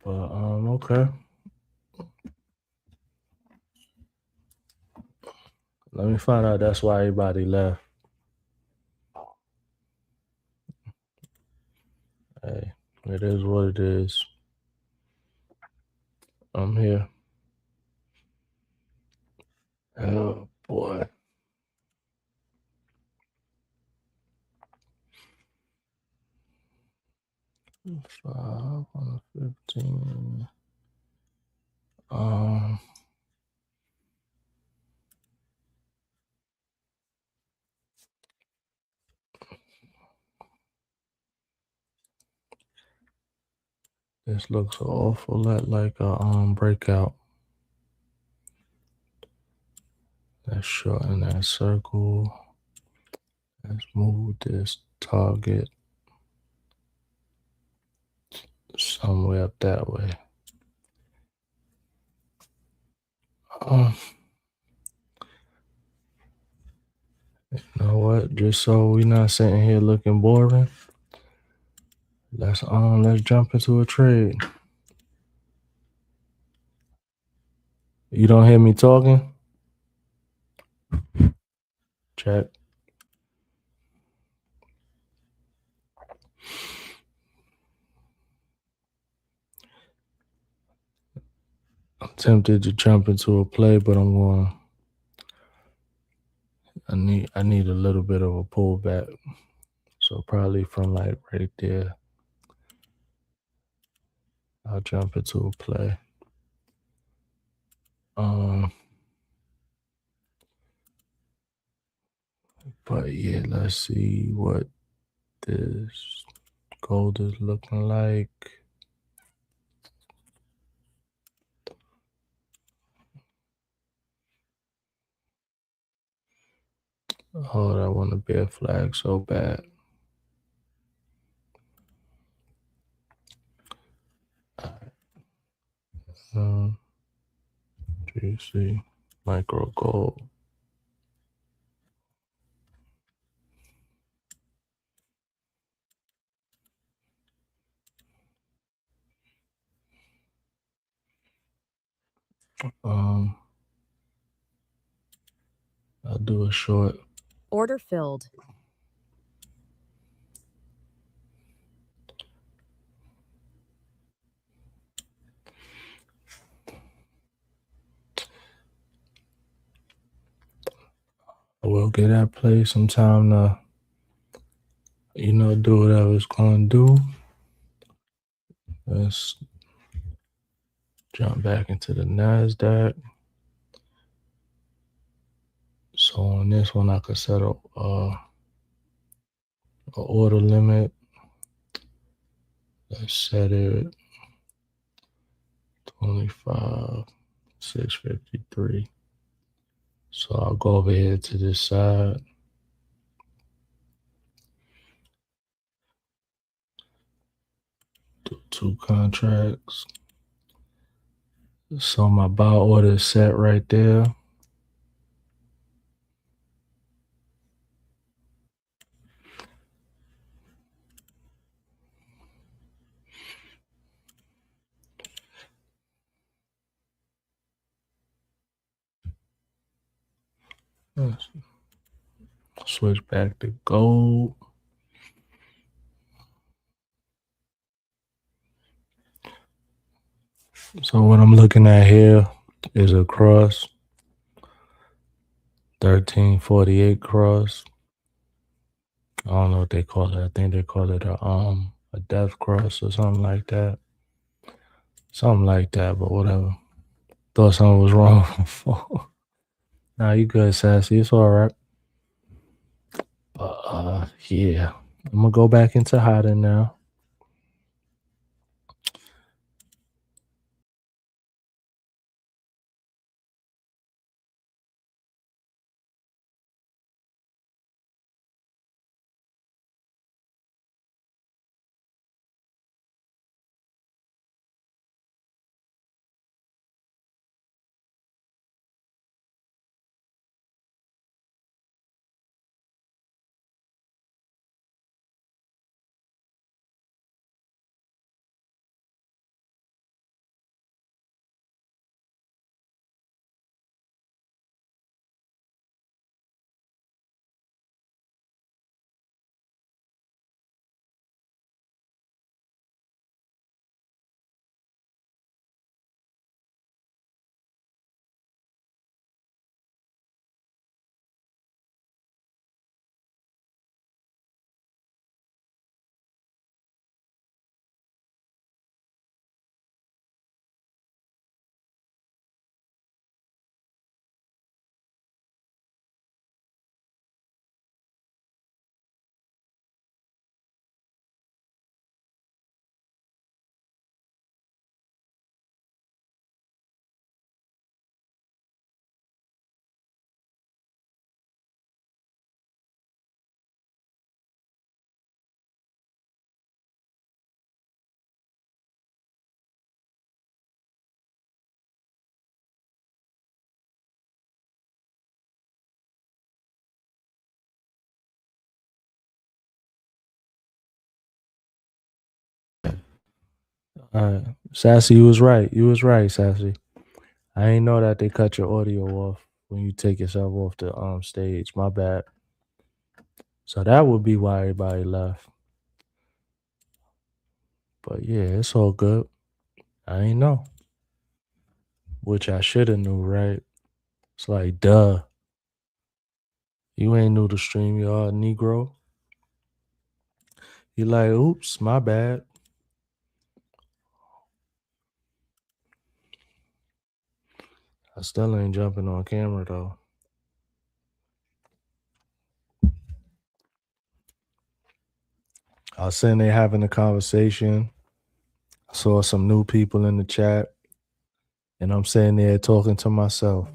But okay. Let me find out that's why everybody left. Hey, it is what it is. I'm here. Oh boy. 5 on 15. This looks an awful lot like a breakout. Let's shorten that circle. Let's move this target somewhere up that way. You know what? Just so we not sitting here looking boring, let's jump into a trade. You don't hear me talking? Check. I'm tempted to jump into a play, but I'm going. I need a little bit of a pullback. So probably from like right there, I'll jump into a play. But yeah, let's see what this gold is looking like. Oh, I want to be a flag so bad. GC micro gold. I'll do a short. Order filled. I will get that play sometime to, do whatever it's going to do. Let's jump back into the NASDAQ. So on this one, I could set up an order limit. Let's set it 25,653. So I'll go over here to this side. Do 2 contracts. So my buy order is set right there. Let's switch back to gold. So what I'm looking at here is a cross, 1348 cross. I don't know what they call it. I think they call it a death cross or something like that. Something like that, but whatever. Thought something was wrong before. Nah, you good, Sassy. It's all right. But yeah, I'm gonna go back into hiding now. Sassy, you was right. You was right, Sassy. I ain't know that they cut your audio off when you take yourself off the stage. My bad. So that would be why everybody left. But yeah, it's all good. I ain't know. Which I should have knew, right? It's like, duh. You ain't new to stream, y'all, Negro. You like, oops, my bad. I still ain't jumping on camera though. I was sitting there having a conversation. I saw some new people in the chat, and I'm sitting there talking to myself.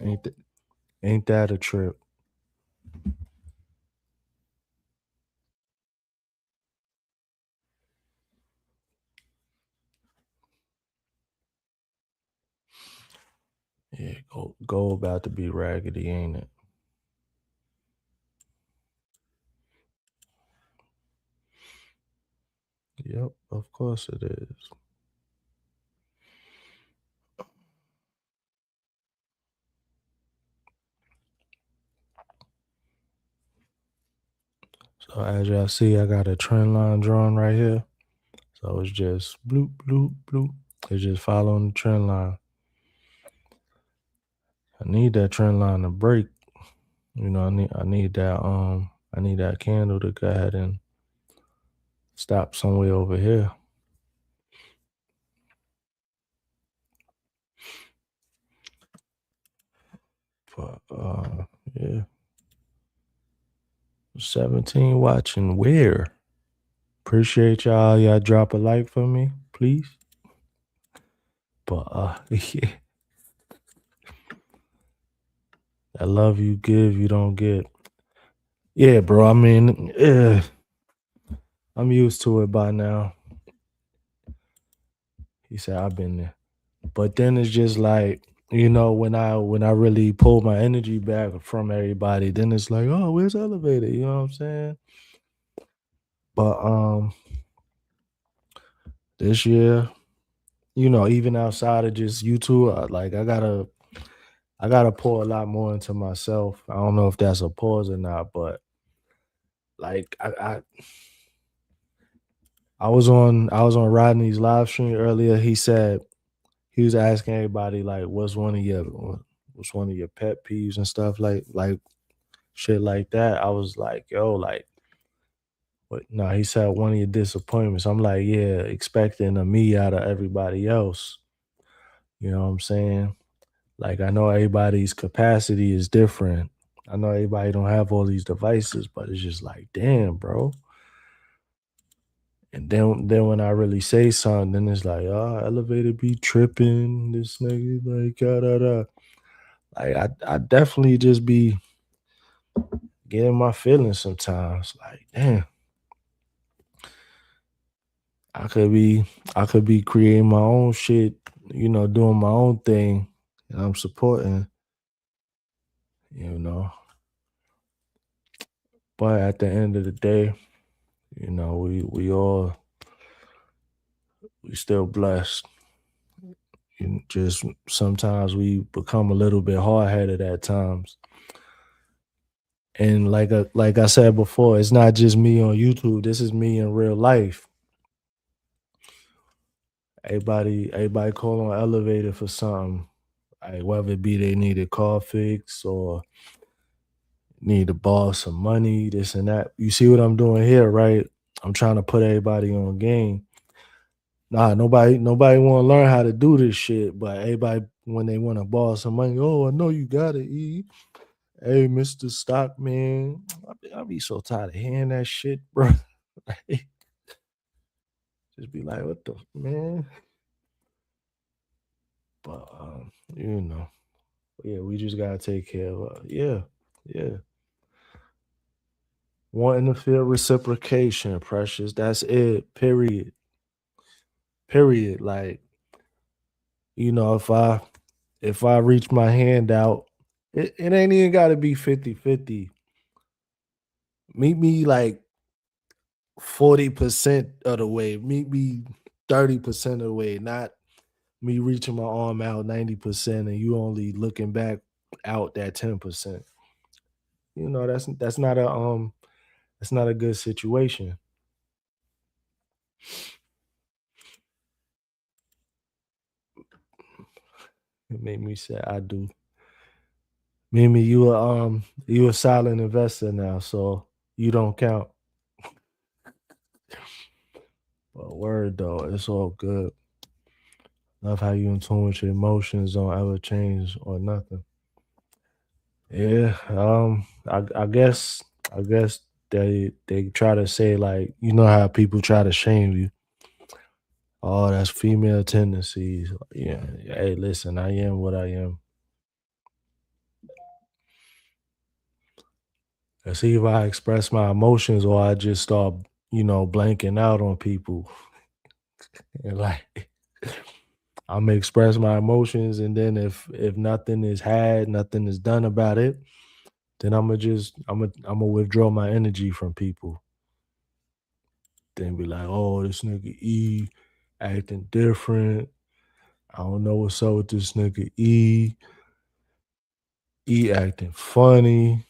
Ain't that a trip? Yeah, go about to be raggedy, ain't it? Yep, of course it is. So as y'all see, I got a trend line drawn right here. So it's just bloop, bloop, bloop. It's just following the trend line. I need that trend line to break. You know, I need that candle to go ahead and stop somewhere over here. But yeah. 17 watching where? Appreciate y'all. Y'all drop a like for me, please. But yeah. That love you give, you don't get. Yeah, bro. I mean, I'm used to it by now. He said I've been there. But then it's just like, when I really pull my energy back from everybody, then it's like, oh, where's the elevator? You know what I'm saying? But this year, even outside of just YouTube, I gotta pour a lot more into myself. I don't know if that's a pause or not, but like I was on Rodney's live stream earlier. He said he was asking everybody like, what's one of your pet peeves and stuff like shit like that. I was like, yo, like, what? No, he said one of your disappointments. I'm like, yeah, expecting a me out of everybody else. You know what I'm saying? Like, I know everybody's capacity is different. I know everybody don't have all these devices, but it's just like, damn, bro. And then when I really say something, then it's like, oh, elevator be tripping. This nigga like da da. Like I definitely just be getting my feelings sometimes. Like, damn, I could be I could be creating my own shit, doing my own thing, and I'm supporting, you know. But at the end of the day, we still blessed. And just sometimes we become a little bit hard headed at times. And like I said before, it's not just me on YouTube. This is me in real life. Everybody call on elevator for something. Like whether it be they need a car fix or need to borrow some money, this and that. You see what I'm doing here, right? I'm trying to put everybody on game. Nah, nobody want to learn how to do this shit, but everybody when they want to borrow some money, oh, I know you got it, E. Hey, Mr. Stockman, I be so tired of hearing that shit, bro. Just be like, what the man? But yeah, we just gotta take care of. Yeah, yeah. Wanting to feel reciprocation, precious. That's it. Period. Period. Like, if I reach my hand out, it ain't even gotta be 50-50. Meet me like 40% of the way. Meet me 30% of the way, not me reaching my arm out 90% and you only looking back out that 10%. That's not a that's not a good situation. It made me say I do. Mimi, you a silent investor now, so you don't count. But word though, it's all good. Love how you in tune with your emotions, don't ever change or nothing. Yeah, I guess they try to say like how people try to shame you. Oh, that's female tendencies. Yeah, hey, listen, I am what I am. It's either I express my emotions or I just start, blanking out on people. And like I'm gonna express my emotions, and then if nothing is had, nothing is done about it, then I'm gonna withdraw my energy from people. Then be like, oh, this nigga E acting different. I don't know what's up with this nigga E. E acting funny.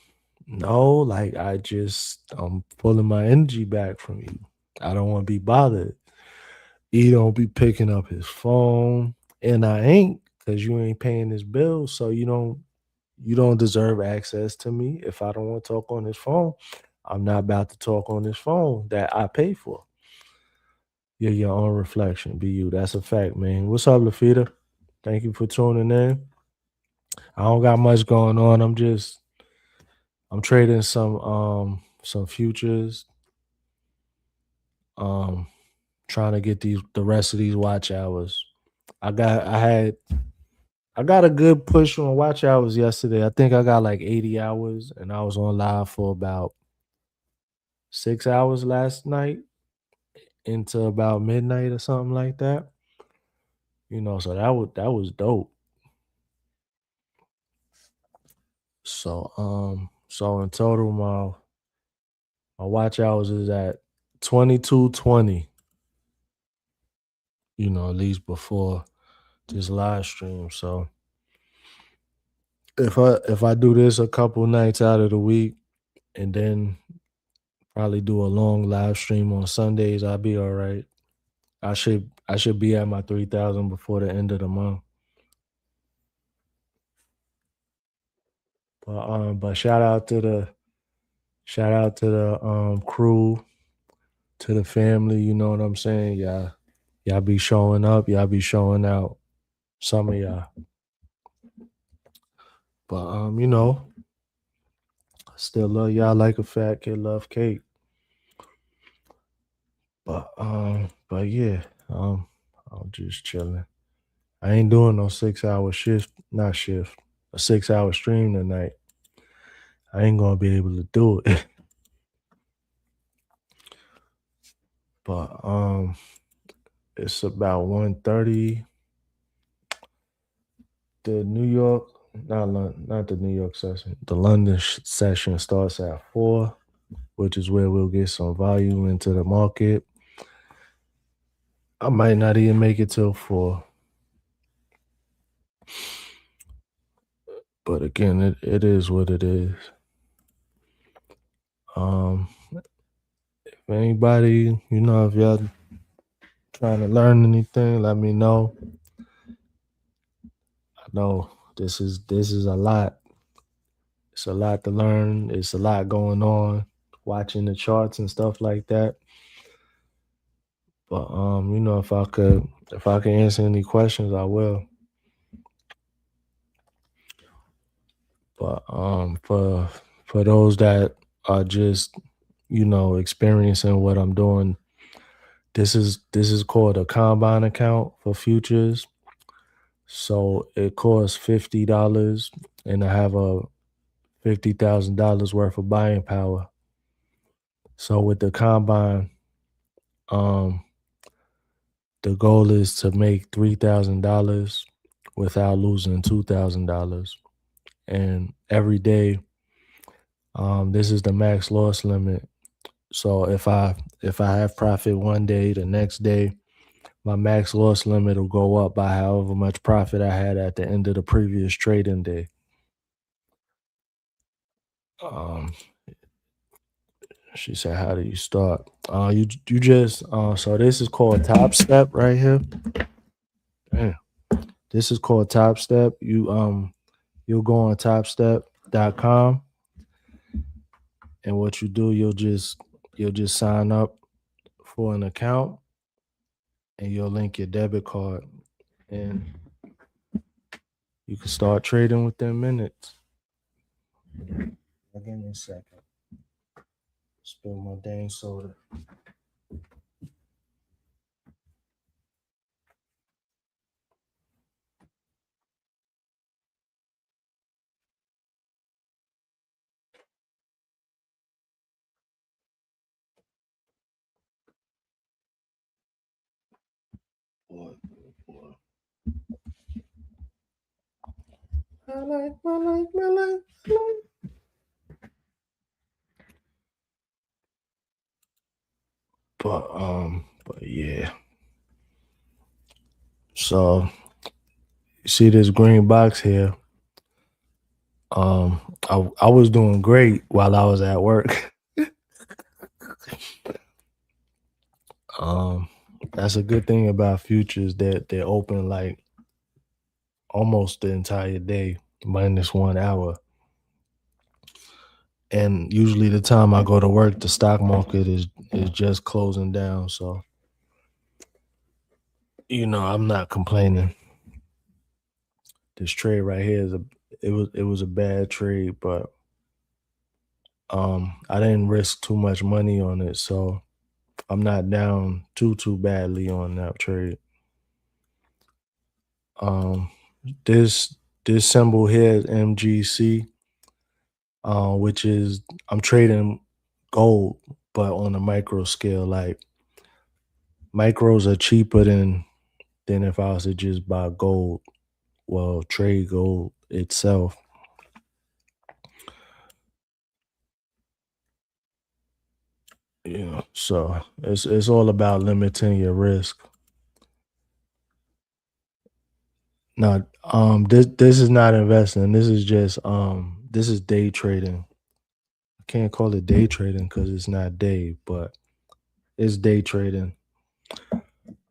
No, like I'm pulling my energy back from you. I don't want to be bothered. He don't be picking up his phone, and I ain't because you ain't paying his bill, so you don't deserve access to me. If I don't want to talk on his phone, I'm not about to talk on his phone that I pay for. You're your own reflection. Be you. That's a fact, man. What's up, Lafita? Thank you for tuning in. I don't got much going on. I'm trading some futures. Um trying to get the rest of these watch hours. I got I had I got a good push on watch hours yesterday. I think I got like 80 hours and I was on live for about 6 hours last night into about midnight or something like that. So that was dope. So in total my watch hours is at 22:20, at least before this live stream. So if I do this a couple nights out of the week and then probably do a long live stream on Sundays, I'll be all right. I should be at my 3,000 before the end of the month. But shout out to the crew, to the family, you know what I'm saying? Y'all be showing up, y'all be showing out. Some of y'all. But still love y'all like a fat kid love cake. But yeah, I'm just chilling. I ain't doing no 6 hour shift, not shift, a 6 hour stream tonight. I ain't gonna be able to do it. But it's about 1:30. The New York, not the New York session. The London session starts at 4, which is where we'll get some volume into the market. I might not even make it till 4. But again, it is what it is. Um, if anybody, if y'all trying to learn anything, let me know. I know this is a lot. It's a lot to learn. It's a lot going on. Watching the charts and stuff like that. But if I can answer any questions, I will. But for those that are just experiencing what I'm doing, this is called a combine account for futures. So it costs $50 and I have a $50,000 worth of buying power. So with the combine, um, the goal is to make $3,000 without losing $2,000. And every day, this is the max loss limit. So if I have profit one day, the next day my max loss limit will go up by however much profit I had at the end of the previous trading day. Um, she said, "How do you start?" You just so this is called Top Step right here. Damn. This is called Top Step. You'll go on topstep.com, and what you do, you'll just sign up for an account, and you'll link your debit card, and you can start trading within minutes. Give me a second. Spill my dang soda. Boy, boy. I like, I like, I like, I like. But yeah. So you see this green box here. I was doing great while I was at work. um, that's a good thing about futures that they're open like almost the entire day, minus 1 hour. And usually the time I go to work, the stock market is just closing down. So I'm not complaining. This trade right here it was a bad trade, but I didn't risk too much money on it, so I'm not down too badly on that trade. Um, this this symbol here is MGC, which is I'm trading gold, but on a micro scale. Like micros are cheaper than if I was to just buy gold. Well, trade gold itself. So it's all about limiting your risk. No, this is not investing. This is just this is day trading. I can't call it day trading because it's not day, but it's day trading.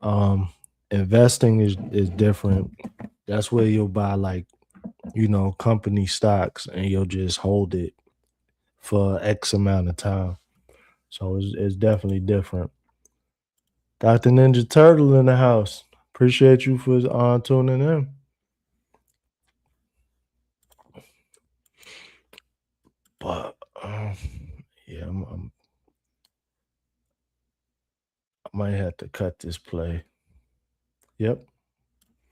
Um, Investing is different. That's where you'll buy like company stocks and you'll just hold it for X amount of time. So it's definitely different. Dr. Ninja Turtle in the house. Appreciate you for tuning in. But yeah, I might have to cut this play. Yep,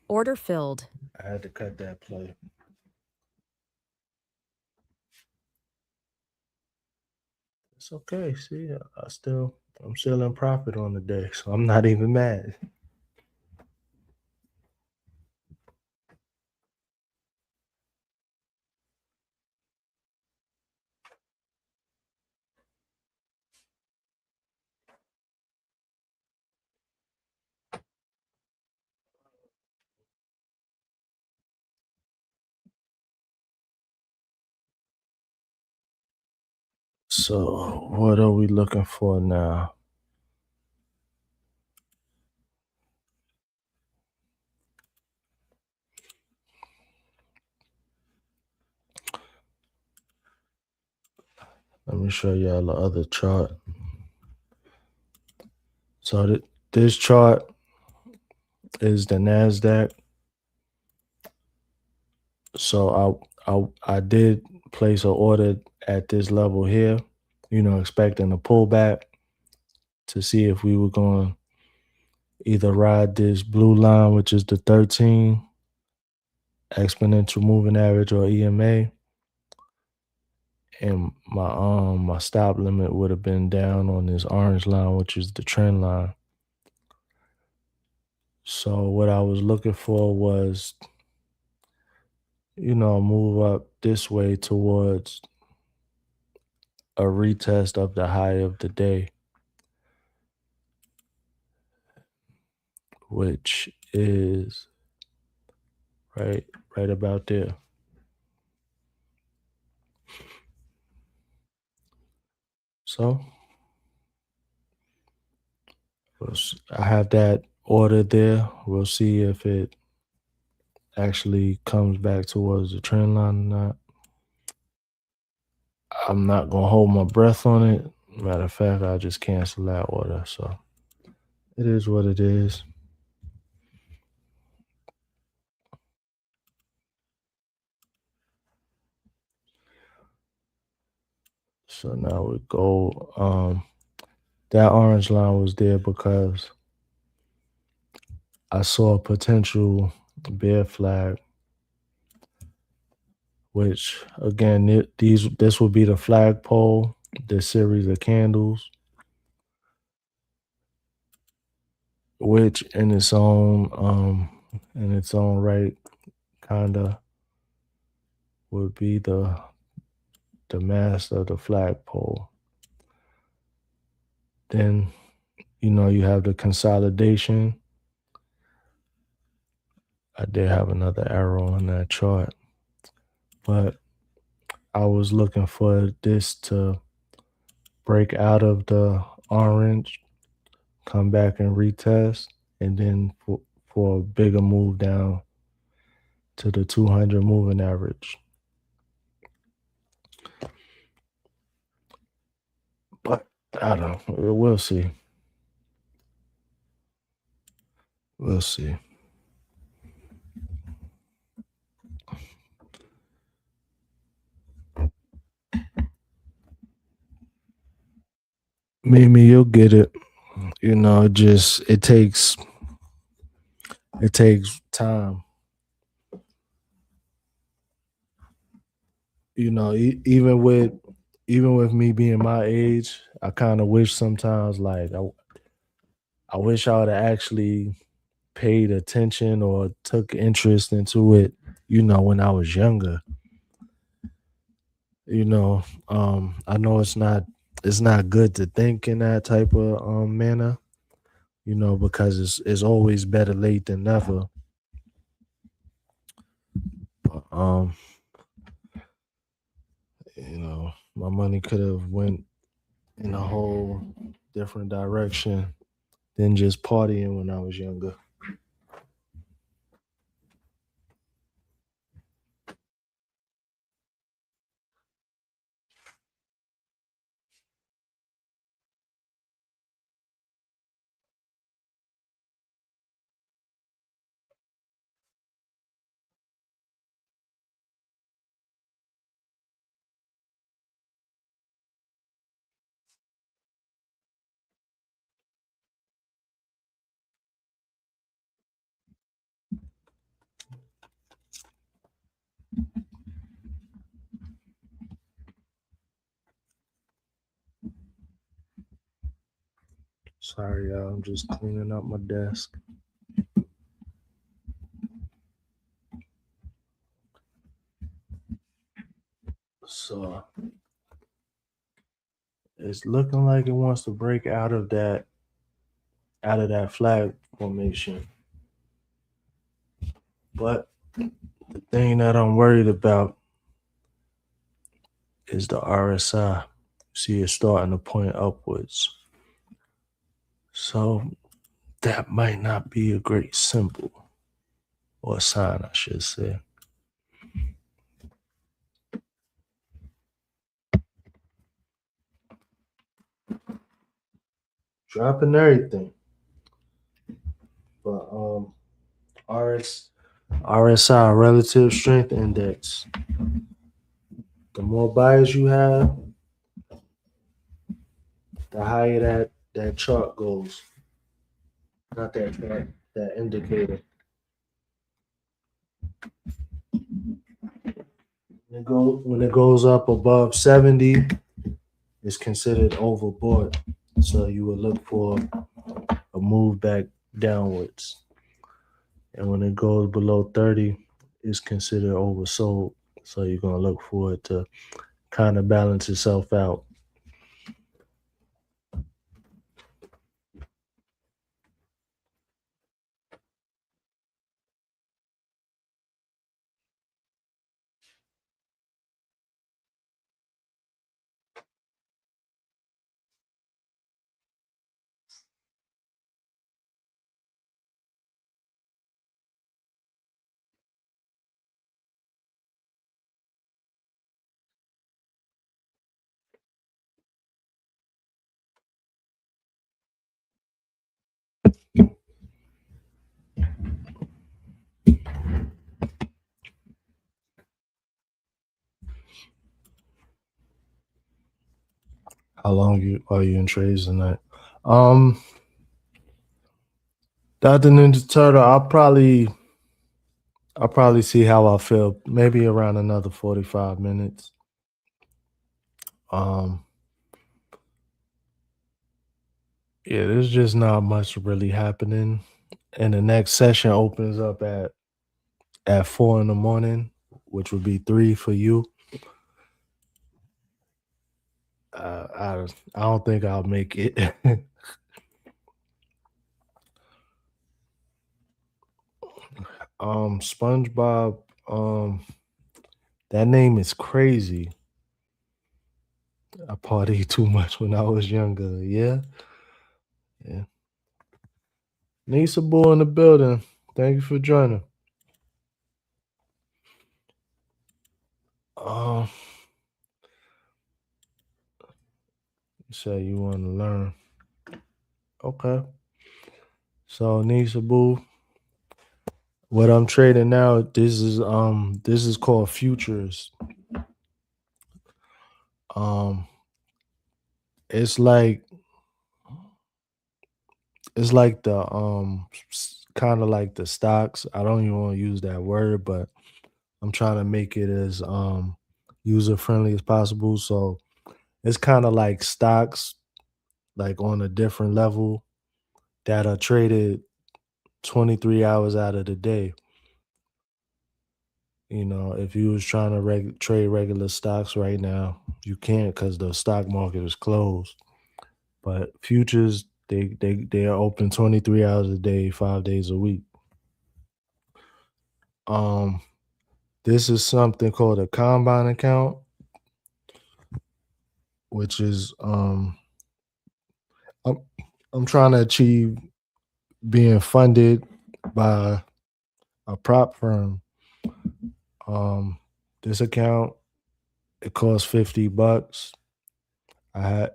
Order filled. I had to cut that play. It's okay. See, I'm still in profit on the day, so I'm not even mad. So, what are we looking for now? Let me show y'all the other chart. So, this chart is the Nasdaq. So, I did place an order at this level here. Expecting a pullback to see if we were going to either ride this blue line, which is the 13 exponential moving average or EMA, and my stop limit would have been down on this orange line, which is the trend line. So what I was looking for was, move up this way towards a retest of the high of the day. which is right right about there. So I have that order there. We'll see if it actually comes back towards the trend line or not. I'm not gonna hold my breath on it. Matter of fact, I'll just cancel that order. So it is what it is. So now we go. That orange line was there because I saw a potential bear flag, which again, this will be the flagpole, this series of candles, which in its own right, kinda would be the mast of the flagpole. Then you have the consolidation. I did have another arrow on that chart, but I was looking for this to break out of the orange, come back and retest, and then for a bigger move down to the 200 moving average. But I don't know. We'll see. We'll see. Mimi, you'll get it. It takes time. Even with me being my age, I kind of wish sometimes like I wish I would have actually paid attention or took interest into it, when I was younger. I know it's not good to think in that type of manner, because it's always better late than never. But, my money could have went in a whole different direction than just partying when I was younger. Sorry, y'all. I'm just cleaning up my desk. So it's looking like it wants to break out of that flag formation. But the thing that I'm worried about is the RSI. See, it's starting to point upwards. So that might not be a great symbol or sign, I should say. Dropping everything. But RSI, relative strength index. The more buyers you have, the higher that chart goes. Not that chart, that indicator. When it goes up above 70, it's considered overbought. So you would look for a move back downwards. And when it goes below 30, it's considered oversold. So you're gonna look for it to kind of balance itself out. How long you are you in trades tonight? Um, Dr. Ninja Turtle, I'll probably see how I feel. Maybe around another 45 minutes. Um, yeah, there's just not much really happening. And the next session opens up at 4 in the morning, which would be 3 for you. I don't think I'll make it. SpongeBob, that name is crazy. I partied too much when I was younger. Yeah, yeah. Nisa Boo in the building. Thank you for joining. Um, you say you want to learn. Okay. So Nisa Boo, what I'm trading now, this is called futures. Um, it's like it's like the kind of like the stocks. I don't even want to use that word, but I'm trying to make it as user friendly as possible. So it's kind of like stocks, like on a different level that are traded 23 hours out of the day. If you was trying to trade regular stocks right now, you can't because the stock market is closed. But futures, they are open 23 hours a day, 5 days a week. Um, this is something called a combine account, which is I'm, I'm trying to achieve being funded by a prop firm. Um, this account, it costs $50. I had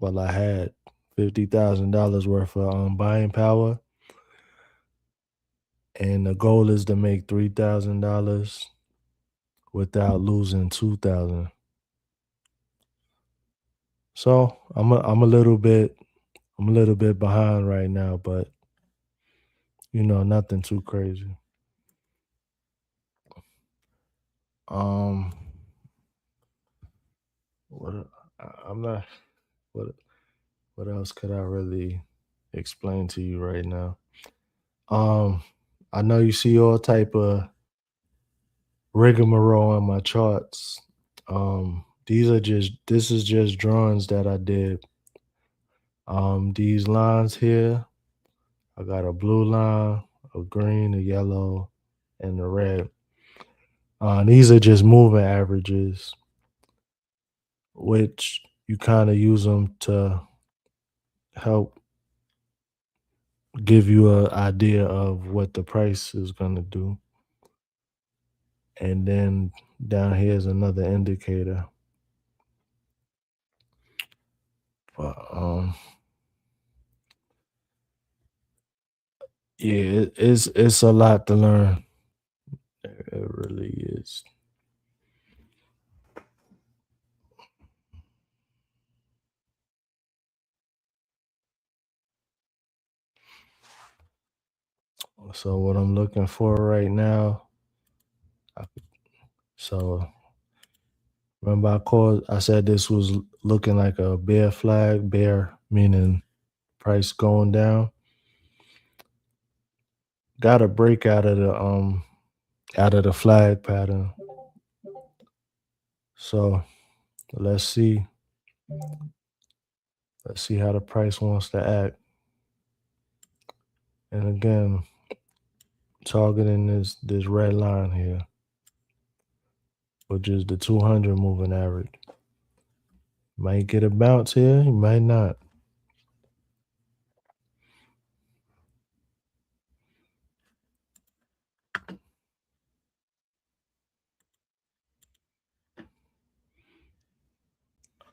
I had $50,000 worth of buying power, and the goal is to make $3,000 without losing 2,000. So I'm a little bit behind right now, but nothing too crazy. Um, what I'm not what what else could I really explain to you right now? Um, I know you see all type of rigmarole on my charts. This is just drawings that I did. These lines here, I got a blue line, a green, a yellow, and a red. These are just moving averages, which you kind of use them to help give you an idea of what the price is gonna do. And then down here is another indicator. But yeah, it's a lot to learn. It really is. So what I'm looking for right now, I, so remember I said this was looking like a bear flag, bear meaning price going down. Got to break out of the flag pattern. So let's see. Let's see how the price wants to act. And again, targeting this red line here, which is the 200 moving average. Might get a bounce here, you might not.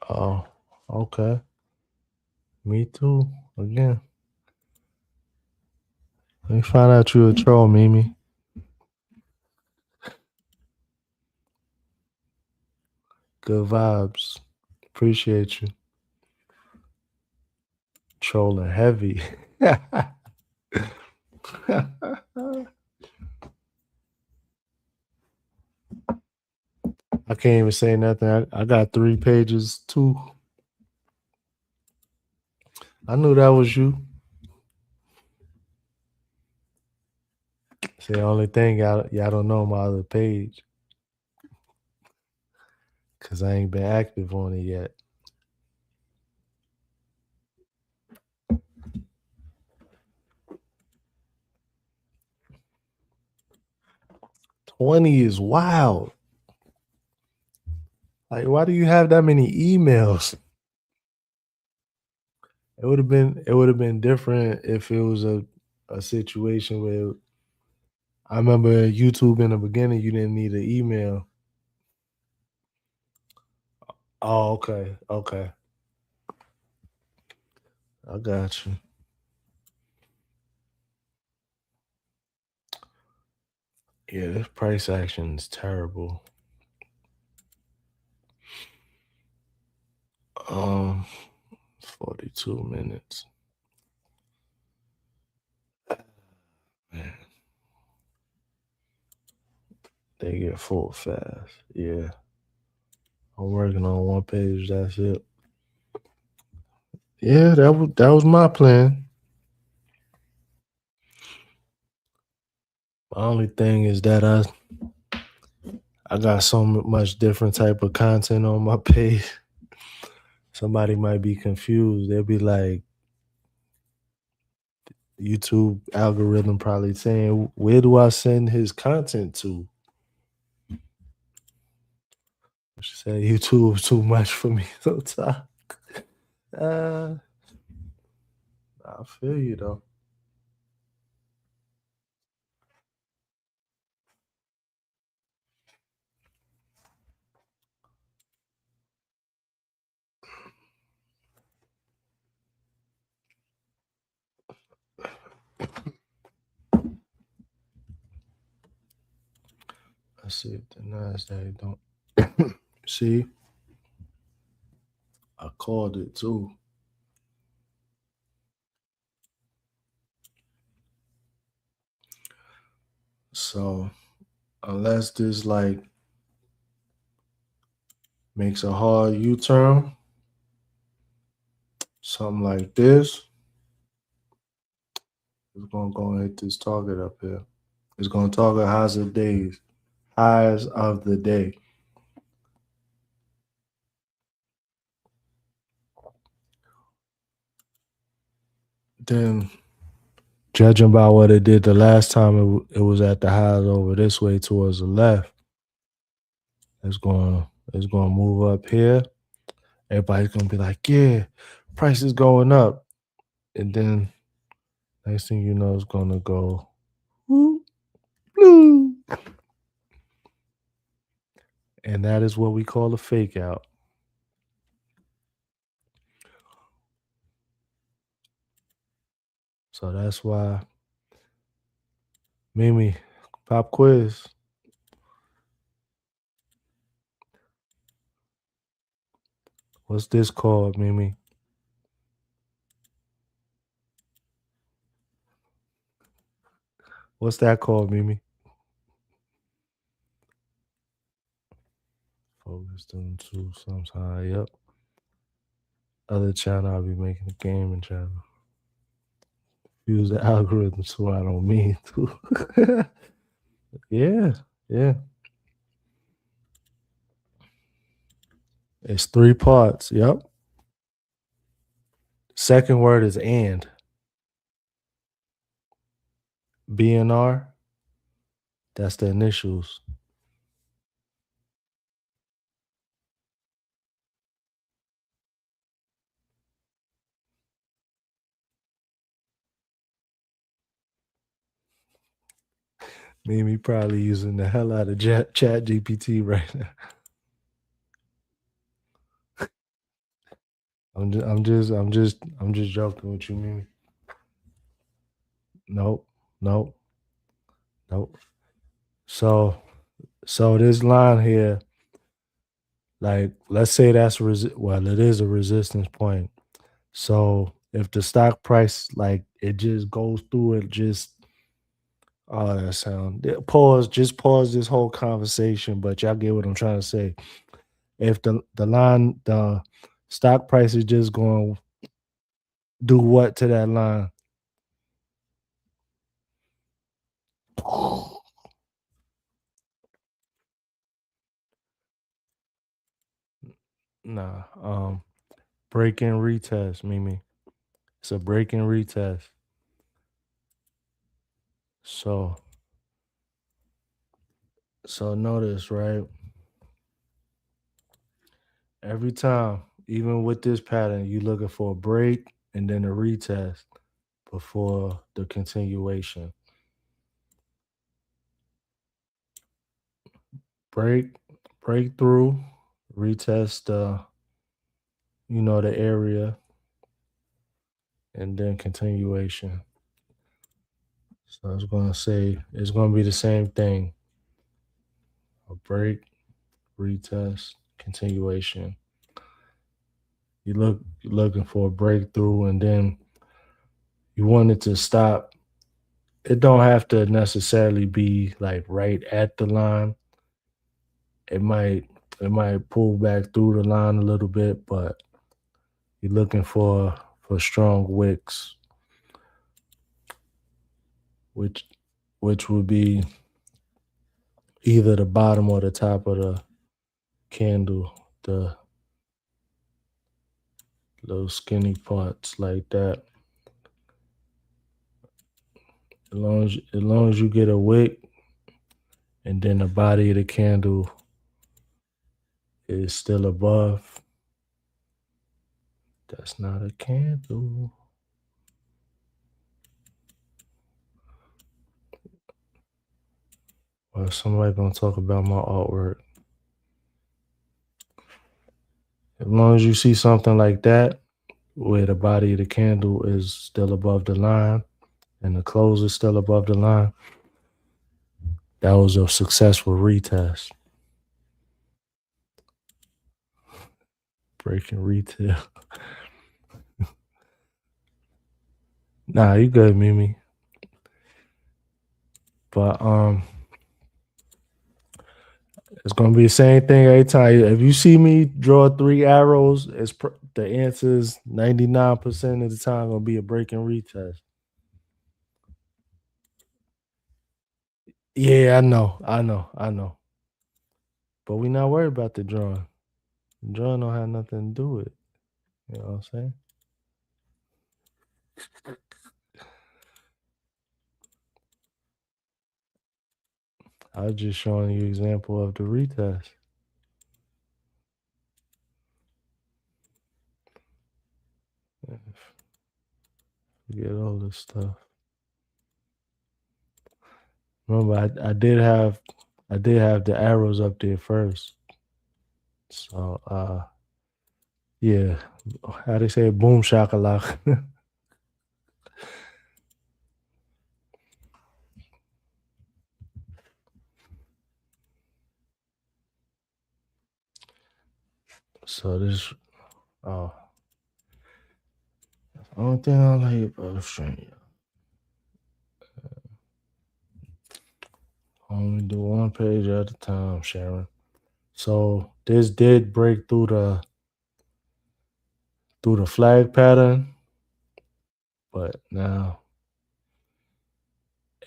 Oh, okay. Me too. Again, let me find out you a troll, Mimi. Good vibes. Appreciate you. Trolling heavy. I can't even say nothing. I got 3 pages too. I knew that was you. It's the only thing y'all don't know my other page because I ain't been active on it yet. 20 is wild. Like, why do you have that many emails? It would have been different if it was a situation where I remember YouTube in the beginning you didn't need an email. Oh, okay. Okay. I got you. Yeah, this price action is terrible. 42 minutes. Man, they get full fast. Yeah. I'm working on one page, that's it. Yeah, that was my plan. My only thing is that I got so much different type of content on my page. Somebody might be confused. They'll be like, YouTube algorithm probably saying, where do I send his content to? She said YouTube is too much for me sometimes. Uh, I feel you though. Let's see if the Nasdaq don't. See, I called it too. So unless this like makes a hard U-turn, something like this, it's gonna go and hit this target up here. It's gonna target highs of the day. Then, judging by what it did the last time, it was at the highs over this way towards the left. It's gonna move up here. Everybody's gonna be like, yeah, price is going up, and then next thing you know, it's gonna go whoop, blue, and that is what we call a fake out. So that's why, Mimi, pop quiz. What's this called, Mimi? What's that called, Mimi? Focused on two sometime. Yep. Other channel, I'll be making a gaming channel. Use the algorithm so I don't mean to. Yeah, yeah. It's 3 parts. Yep. Second word is and. BNR. That's the initials. Mimi probably using the hell out of Chat GPT right now. I'm just joking with you, Mimi. Nope, nope, nope. So this line here, like, let's say that's well, it is a resistance point. So if the stock price like it just goes through it, just oh that sound pause, just pause this whole conversation, but y'all get what I'm trying to say. If the stock price is just going to do what to that line? Nah, break in retest, Mimi. It's a break in retest. So notice, right? Every time, even with this pattern, you looking for a break and then a retest before the continuation. Break, break through, retest the area, and then continuation. So it's gonna say it's gonna be the same thing. A break, retest, continuation. You're looking for a breakthrough and then you want it to stop. It don't have to necessarily be like right at the line. It might pull back through the line a little bit, but you're looking for strong wicks, which would be either the bottom or the top of the candle, the little skinny parts like that. As long as you get a wick and then the body of the candle is still above, that's not a candle. Well, somebody gonna talk about my artwork. As long as you see something like that, where the body of the candle is still above the line and the close is still above the line, that was a successful retest. Breaking retail. Nah, you good, Mimi. But it's gonna be the same thing every time. If you see me draw 3 arrows, the answer is 99% of the time gonna be a break and retest. Yeah, I know. But we not worried about the drawing. The drawing don't have nothing to do with it. You know what I'm saying? I was just showing you example of the retest. Forget all this stuff. Remember, I did have the arrows up there first. So yeah, how they say boom shakalaka. So this only thing I like about Australia. Only do one page at a time, Sharon. So this did break through the flag pattern, but now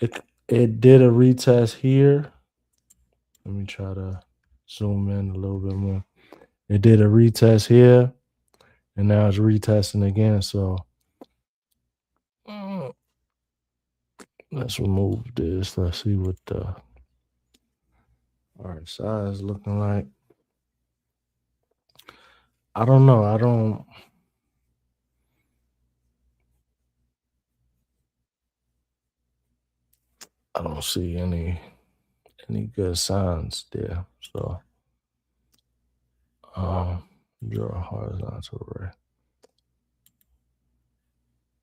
it did a retest here. Let me try to zoom in a little bit more. It did a retest here, and now it's retesting again. So mm, let's remove this. Let's see what the RSI is looking like. I don't know. I don't see any good signs there. So draw a horizontal ray.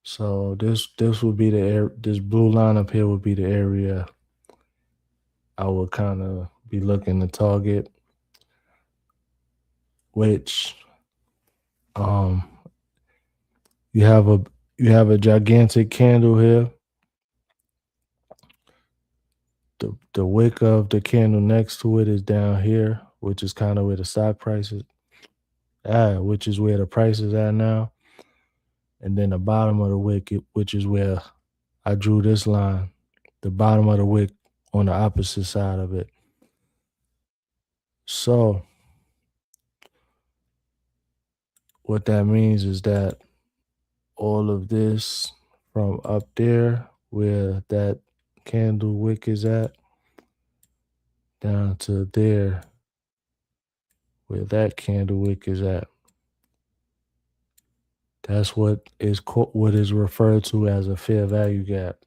So this would be the air. This blue line up here would be the area I would kind of be looking to target, which You have a you have a gigantic candle here. The wick of the candle next to it is down here, which is kind of where the stock price is at, which is where the price is at now. And then the bottom of the wick, which is where I drew this line, the bottom of the wick on the opposite side of it. So what that means is that all of this from up there where that candle wick is at down to there where that candle wick is at. That's what is referred to as a fair value gap.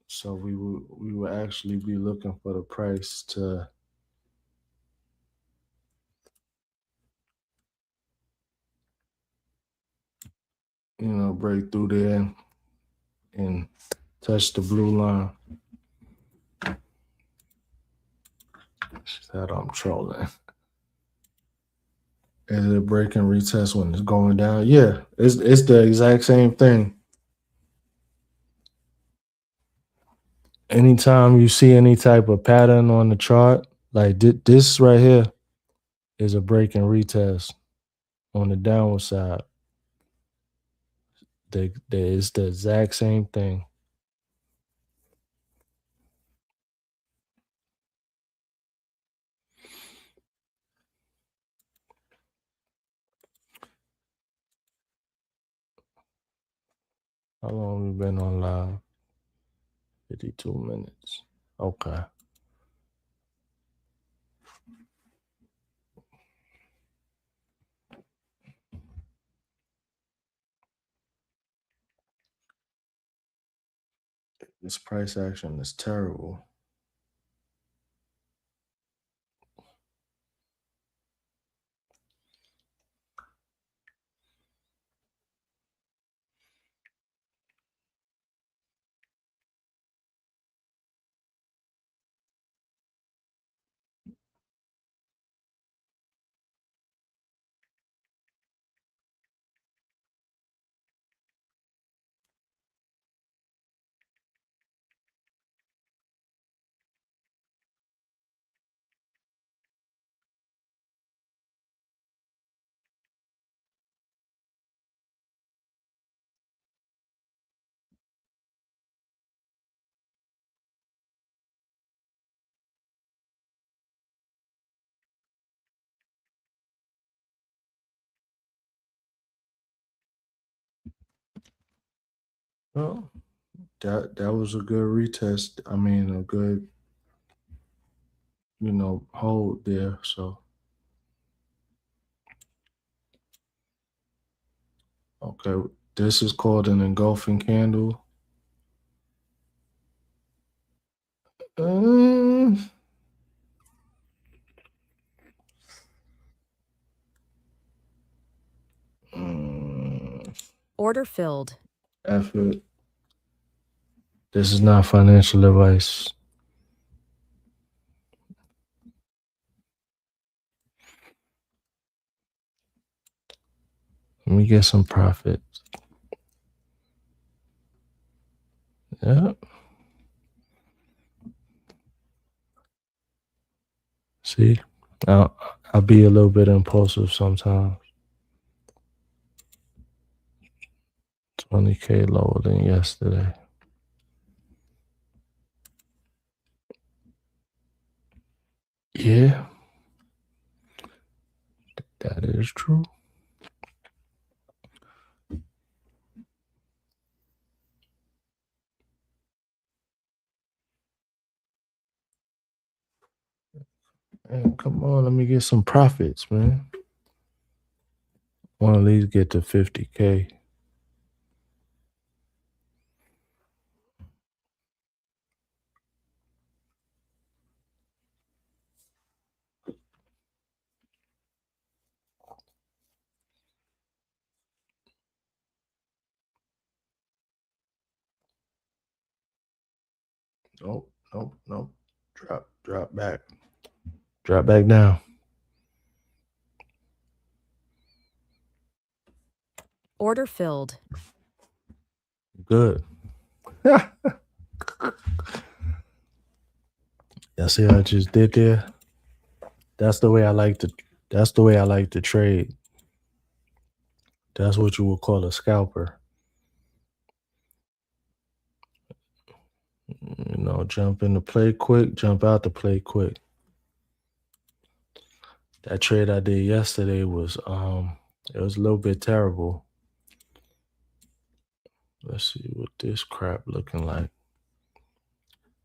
So we will actually be looking for the price to break through there and touch the blue line. That I'm trolling. Is it break and retest when it's going down? Yeah, it's the exact same thing. Anytime you see any type of pattern on the chart, like this right here is a break and retest on the downward side. It's the exact same thing. How long we been on live? 52 minutes. Okay. This price action is terrible. Well, that was a good retest. I mean, a good hold there. So okay, this is called an engulfing candle. Um, Order filled. effort. This is not financial advice. Let me get some profits. Yeah. See, I'll be a little bit impulsive sometimes. 20K lower than yesterday. Yeah, that is true. Man, come on, let me get some profits, man. I want to at least get to 50K. Nope, nope, nope. Drop back. Drop back down. Order filled. Good. Yeah, see what I just did there? That's the way I like to that's the way I like to trade. That's what you would call a scalper. Jump in the play quick, jump out the play quick. That trade I did yesterday was it was a little bit terrible. Let's see what this crap looking like.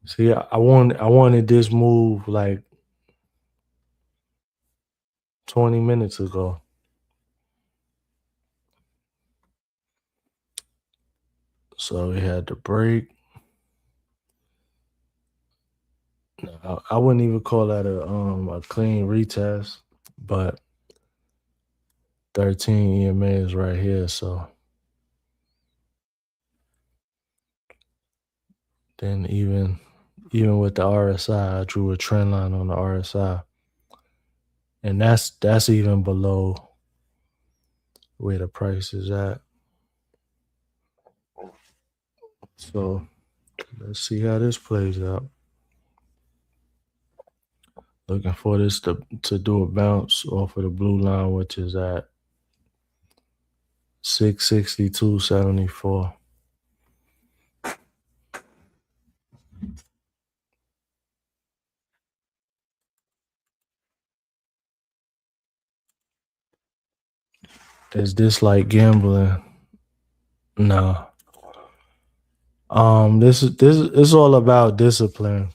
See, I wanted this move like 20 minutes ago. So we had to break. No, I wouldn't even call that a clean retest, but 13 EMA is right here. So then even with the RSI, I drew a trend line on the RSI. And that's even below where the price is at. So let's see how this plays out. Looking for this to do a bounce off of the blue line, which is at 662.74. Is this like gambling? No. This is all about discipline.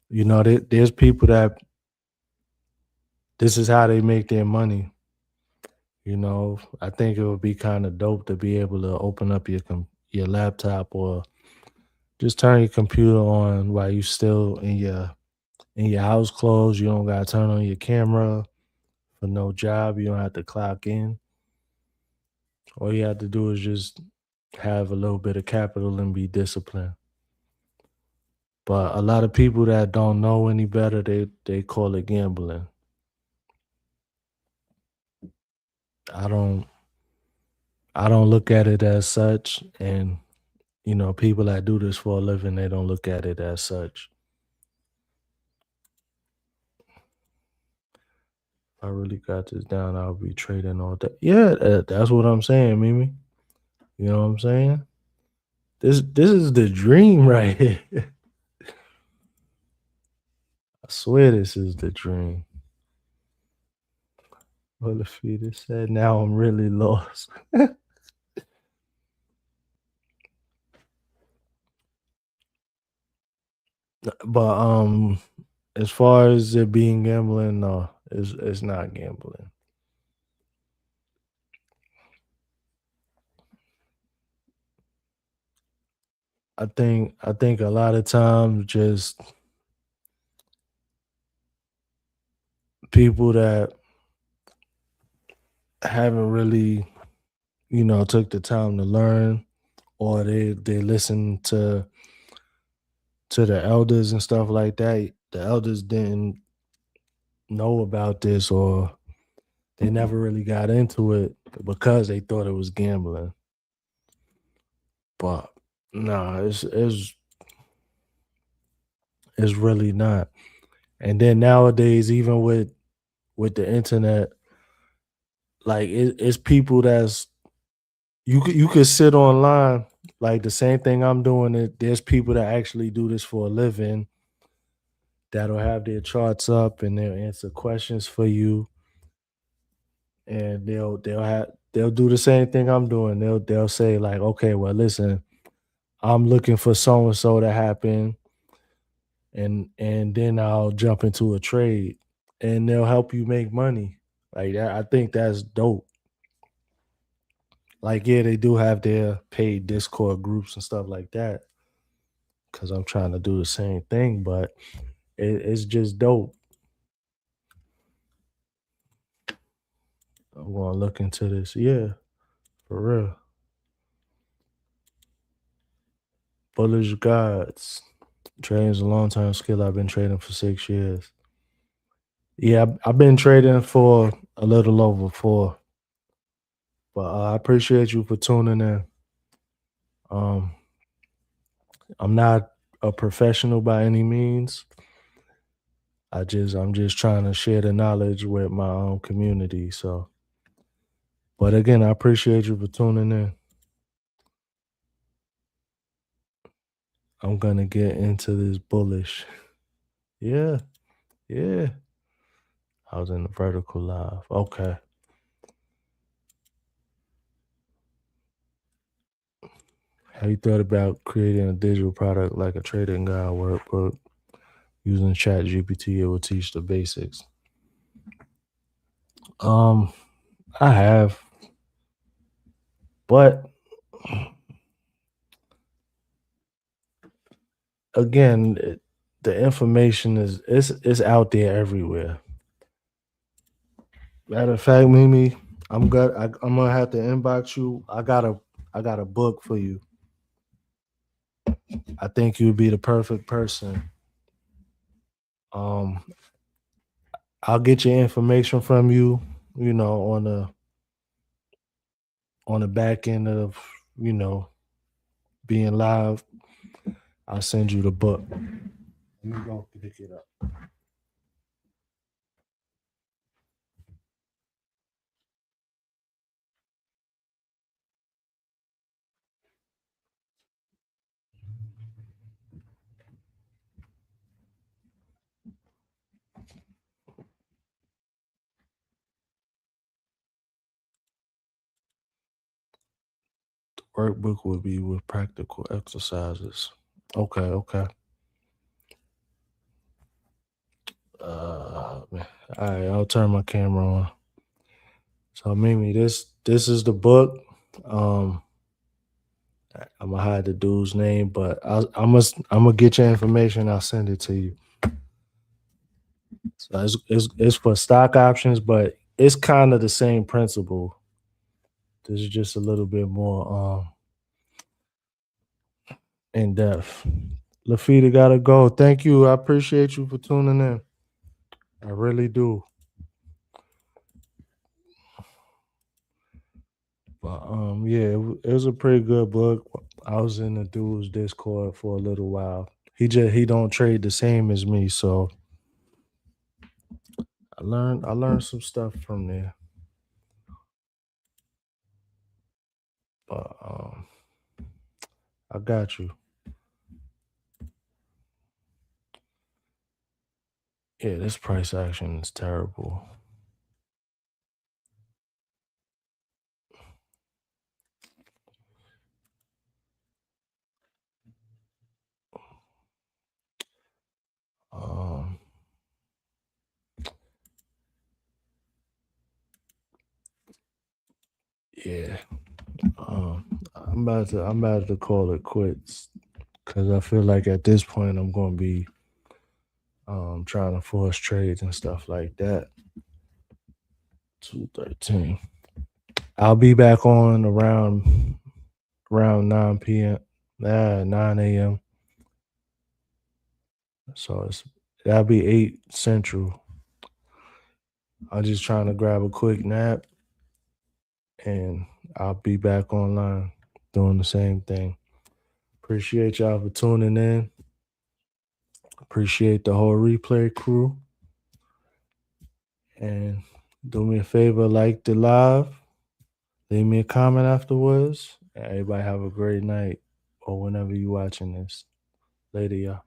There's people that this is how they make their money. I think it would be kind of dope to be able to open up your laptop or just turn your computer on while you still in your house clothes. You don't gotta turn on your camera for no job. You don't have to clock in. All you have to do is just have a little bit of capital and be disciplined. But a lot of people that don't know any better, they call it gambling. I don't I don't look at it as such, and people that do this for a living, they don't look at it as such. If I really got this down, I'll be trading all day. Yeah, that's what I'm saying, Mimi. You know what I'm saying? This is the dream right here. I swear this is the dream. Well, the feeder said, now I'm really lost. But as far as it being gambling, no, it's not gambling. I think a lot of times just people that haven't really, took the time to learn, or they listen to the elders and stuff like that. The elders didn't know about this, or they never really got into it because they thought it was gambling. But no, it's really not. And then nowadays, even with the internet, like it's people that's you could sit online like the same thing I'm doing. There's people that actually do this for a living that'll have their charts up and they'll answer questions for you, and they'll do the same thing I'm doing. They'll say like, okay, well, listen, I'm looking for so and so to happen, and then I'll jump into a trade, and they'll help you make money like that. I think that's dope. Like, yeah, they do have their paid Discord groups and stuff like that because I'm trying to do the same thing, but it's just dope. I'm gonna look into this. Yeah, for real. Bullish gods. Trading is a long time skill. I've been trading for 6 years. Yeah, I've been trading for a little over four. But I appreciate you for tuning in. Um, I'm not a professional by any means. I'm just trying to share the knowledge with my own community. So, but again, I appreciate you for tuning in. I'm gonna get into this bullish. Yeah, yeah. I was in the vertical live. Okay. How you thought about creating a digital product like a trading guide workbook using Chat GPT? It will teach the basics. Um, I have, but again, the information is out there everywhere. Matter of fact, Mimi, I'm gonna have to inbox you. I got a book for you. I think you'd be the perfect person. Um, I'll get your information from you. You know, on the back end of being live. I'll send you the book. Let me go pick it up. Workbook will be with practical exercises. Okay, okay. Man. All right, I'll turn my camera on. So Mimi, this is the book. Um, I'm gonna hide the dude's name, but I'm gonna get your information. I'll send it to you. So it's for stock options, but it's kind of the same principle. This is just a little bit more in depth. Lafita gotta go. Thank you. I appreciate you for tuning in. I really do. But yeah, it was a pretty good book. I was in the dude's Discord for a little while. He don't trade the same as me, so I learned some stuff from there. But I got you. Yeah, this price action is terrible. Um, yeah. I'm about to call it quits because I feel like at this point I'm going to be trying to force trades and stuff like that. 213. I'll be back on around 9 p.m. 9 a.m. So that'll be 8 central. I'm just trying to grab a quick nap and I'll be back online doing the same thing. Appreciate y'all for tuning in. Appreciate the whole replay crew. And do me a favor, like the live, leave me a comment afterwards. And everybody have a great night or whenever you watching this. Later, y'all.